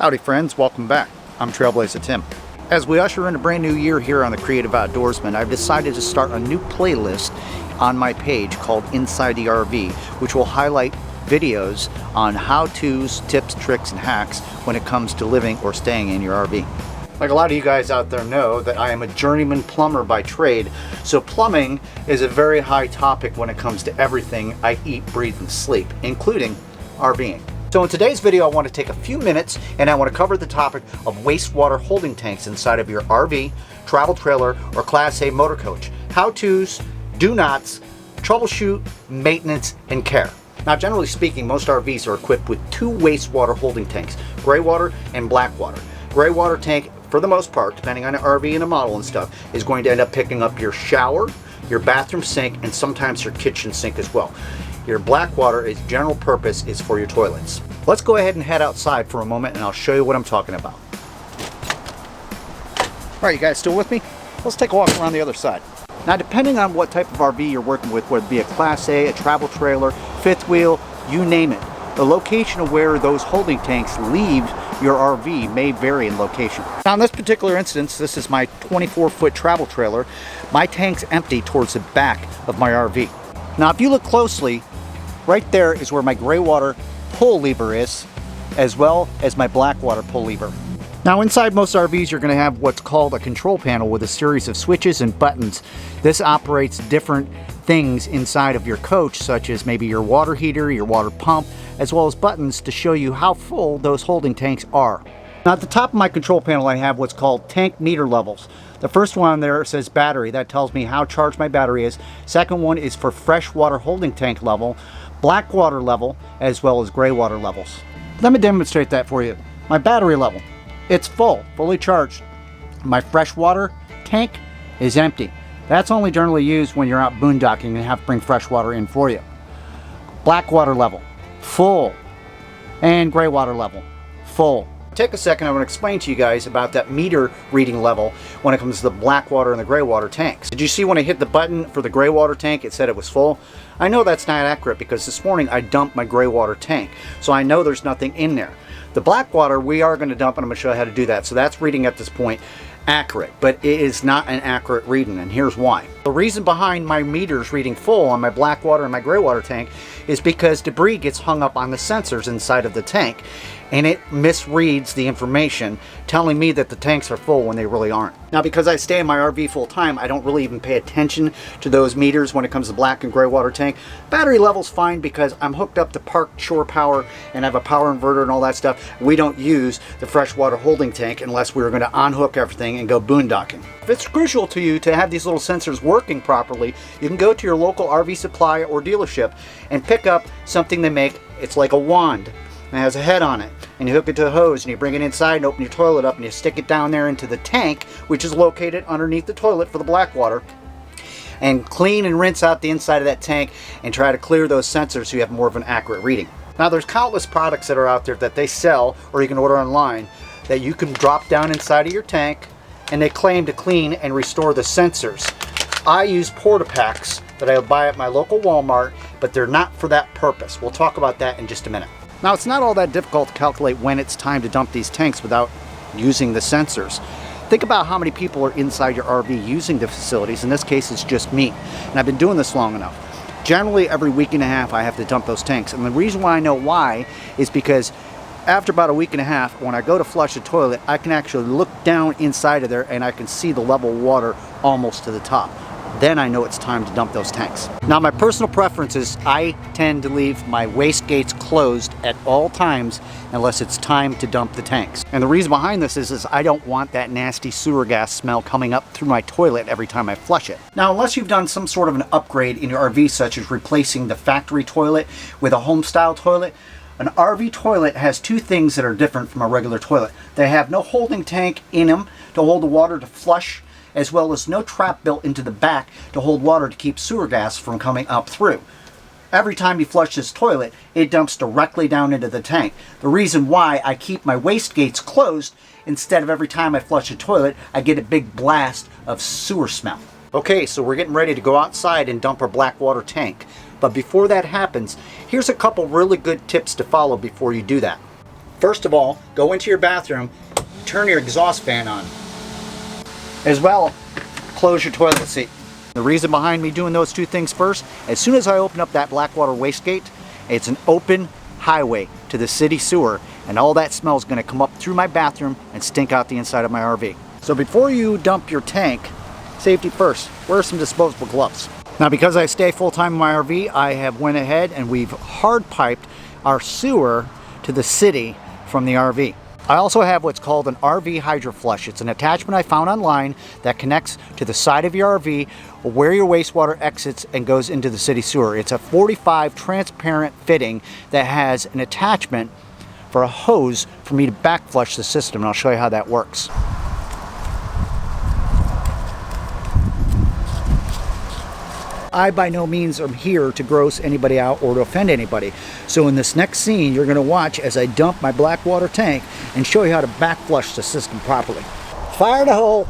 Howdy friends, welcome back. I'm Trailblazer Tim. As we usher in a brand new year here on the Creative Outdoorsman, I've decided to start a new playlist on my page called Inside the RV, which will highlight videos on how-tos, tips, tricks, and hacks when it comes to living or staying in your RV. Like a lot of you guys out there know that I am a journeyman plumber by trade, so plumbing is a very high topic when it comes to everything I eat, breathe, and sleep, including RVing. So in today's video, I want to take a few minutes and I want to cover the topic of wastewater holding tanks inside of your RV, travel trailer, or Class A motor coach. How-tos, do-nots, troubleshoot, maintenance, and care. Now, generally speaking, most RVs are equipped with two wastewater holding tanks, gray water and black water. Gray water tank, for the most part, depending on the RV and the model and stuff, is going to end up picking up your shower, your bathroom sink, and sometimes your kitchen sink as well. Your black water is general purpose is for your toilets. Let's go ahead and head outside for a moment and I'll show you what I'm talking about. All right, you guys still with me? Let's take a walk around the other side. Now, depending on what type of RV you're working with, whether it be a Class A, a travel trailer, fifth wheel, you name it, the location of where those holding tanks leave your RV may vary in location. Now in this particular instance, this is my 24-foot travel trailer. My tank's empty towards the back of my RV. Now if you look closely, right there is where my gray water pull lever is, as well as my black water pull lever. Now inside most RVs you're going to have what's called a control panel with a series of switches and buttons. This operates different things inside of your coach, such as maybe your water heater, your water pump, as well as buttons to show you how full those holding tanks are. Now at the top of my control panel I have what's called tank meter levels. The first one on there says battery. That tells me how charged my battery is. Second one is for fresh water holding tank level, black water level, as well as gray water levels. Let me demonstrate that for you. My battery level, it's full, fully charged. My fresh water tank is empty. That's only generally used when you're out boondocking and have to bring fresh water in for you. Black water level, full. And gray water level, full. Take a second, I want to explain to you guys about that meter reading level when it comes to the black water and the gray water tanks. Did you see when I hit the button for the gray water tank, it said it was full? I know that's not accurate because this morning I dumped my gray water tank, so I know there's nothing in there. The black water we are going to dump, and I'm going to show you how to do that. So that's reading at this point accurate, but it is not an accurate reading, and here's why. The reason behind my meters reading full on my black water and my gray water tank is because debris gets hung up on the sensors inside of the tank, and it misreads the information telling me that the tanks are full when they really aren't. Now because I stay in my RV full time, I don't really even pay attention to those meters when it comes to black and gray water tank. Battery level's fine because I'm hooked up to Park Shore Power and I have a power inverter and all that stuff. We don't use the freshwater holding tank unless we were going to unhook everything and go boondocking. If it's crucial to you to have these little sensors working properly, you can go to your local RV supply or dealership and pick up something they make. It's like a wand. It has a head on it, and you hook it to a hose and you bring it inside and open your toilet up and you stick it down there into the tank, which is located underneath the toilet for the black water, and clean and rinse out the inside of that tank and try to clear those sensors so you have more of an accurate reading. Now there's countless products that are out there that they sell or you can order online that you can drop down inside of your tank and they claim to clean and restore the sensors. I use Porta-Packs that I buy at my local Walmart, but they're not for that purpose. We'll talk about that in just a minute. Now it's not all that difficult to calculate when it's time to dump these tanks without using the sensors. Think about how many people are inside your RV using the facilities. In this case it's just me, and I've been doing this long enough. Generally every week and a half I have to dump those tanks, and the reason why I know why is because after about a week and a half, when I go to flush the toilet, I can actually look down inside of there and I can see the level of water almost to the top. Then I know it's time to dump those tanks. Now my personal preference is I tend to leave my waste gates closed at all times unless it's time to dump the tanks. And the reason behind this is I don't want that nasty sewer gas smell coming up through my toilet every time I flush it. Now unless you've done some sort of an upgrade in your RV, such as replacing the factory toilet with a home style toilet, an RV toilet has two things that are different from a regular toilet. They have no holding tank in them to hold the water to flush, as well as no trap built into the back to hold water to keep sewer gas from coming up through. Every time you flush this toilet, it dumps directly down into the tank. The reason why I keep my waste gates closed, instead of every time I flush a toilet, I get a big blast of sewer smell. Okay, so we're getting ready to go outside and dump our black water tank. But before that happens, here's a couple really good tips to follow before you do that. First of all, go into your bathroom, turn your exhaust fan on. As well, close your toilet seat. The reason behind me doing those two things first, as soon as I open up that Blackwater waste gate, it's an open highway to the city sewer, and all that smell is going to come up through my bathroom and stink out the inside of my RV. So before you dump your tank, safety first, wear some disposable gloves. Now because I stay full-time in my RV, I have went ahead and we've hard piped our sewer to the city from the RV. I also have what's called an RV Hydro Flush. It's an attachment I found online that connects to the side of your RV where your wastewater exits and goes into the city sewer. It's a 45 transparent fitting that has an attachment for a hose for me to back flush the system, and I'll show you how that works. I by no means am here to gross anybody out or to offend anybody. So in this next scene, you're going to watch as I dump my Blackwater tank and show you how to back flush the system properly. Fire the hole.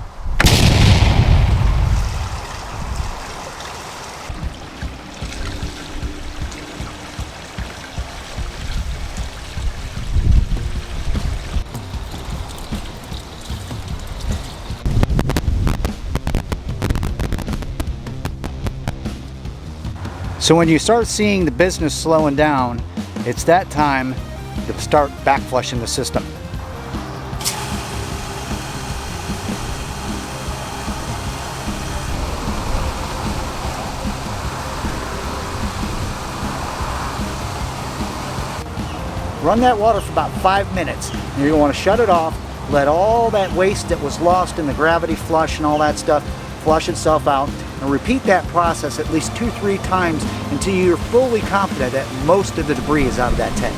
So when you start seeing the business slowing down, it's that time to start back flushing the system. Run that water for about 5 minutes. You're going to want to shut it off, let all that waste that was lost in the gravity flush and all that stuff flush itself out, and repeat that process at least 2-3 times until you're fully confident that most of the debris is out of that tank.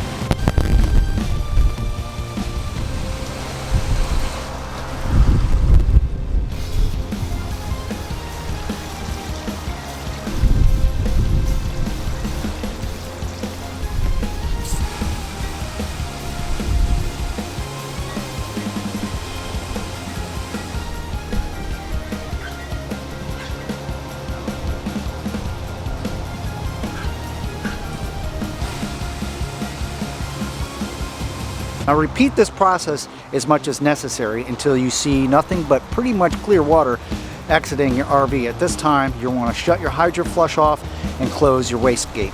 Now repeat this process as much as necessary until you see nothing but pretty much clear water exiting your RV. At this time, you want to shut your Hydro Flush off and close your waste gate.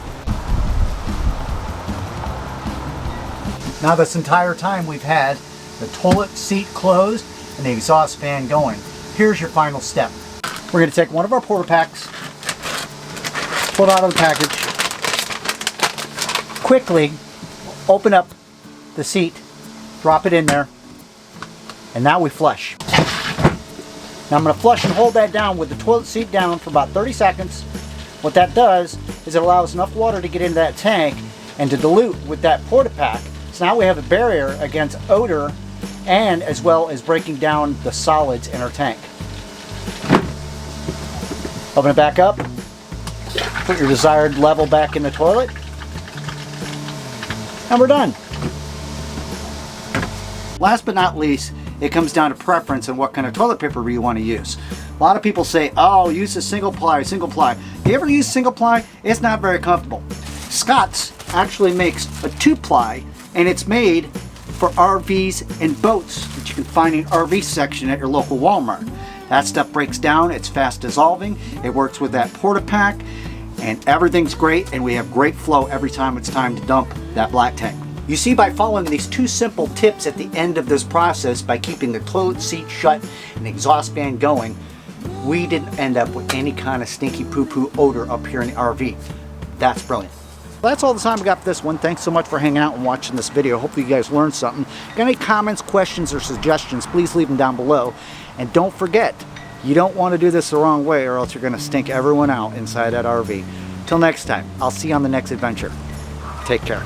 Now this entire time we've had the toilet seat closed and the exhaust fan going. Here's your final step. We're going to take one of our porta packs, pull it out of the package, quickly open up the seat, drop it in there, and now we flush. Now I'm going to flush and hold that down with the toilet seat down for about 30 seconds. What that does is it allows enough water to get into that tank and to dilute with that porta pack. So now we have a barrier against odor and as well as breaking down the solids in our tank. Open it back up, put your desired level back in the toilet, and we're done. Last but not least, it comes down to preference and what kind of toilet paper you want to use. A lot of people say, oh, use a single ply, single ply. If you ever use single ply, it's not very comfortable. Scott's actually makes a 2-ply, and it's made for RVs and boats that you can find in RV section at your local Walmart. That stuff breaks down, it's fast dissolving, it works with that porta pack, and everything's great, and we have great flow every time it's time to dump that black tank. You see, by following these 2 simple tips at the end of this process, by keeping the toilet seat shut and the exhaust fan going, we didn't end up with any kind of stinky poo-poo odor up here in the RV. That's brilliant. Well, that's all the time we got for this one. Thanks so much for hanging out and watching this video. Hopefully you guys learned something. Got any comments, questions, or suggestions, please leave them down below. And don't forget, you don't want to do this the wrong way or else you're going to stink everyone out inside that RV. Till next time, I'll see you on the next adventure. Take care.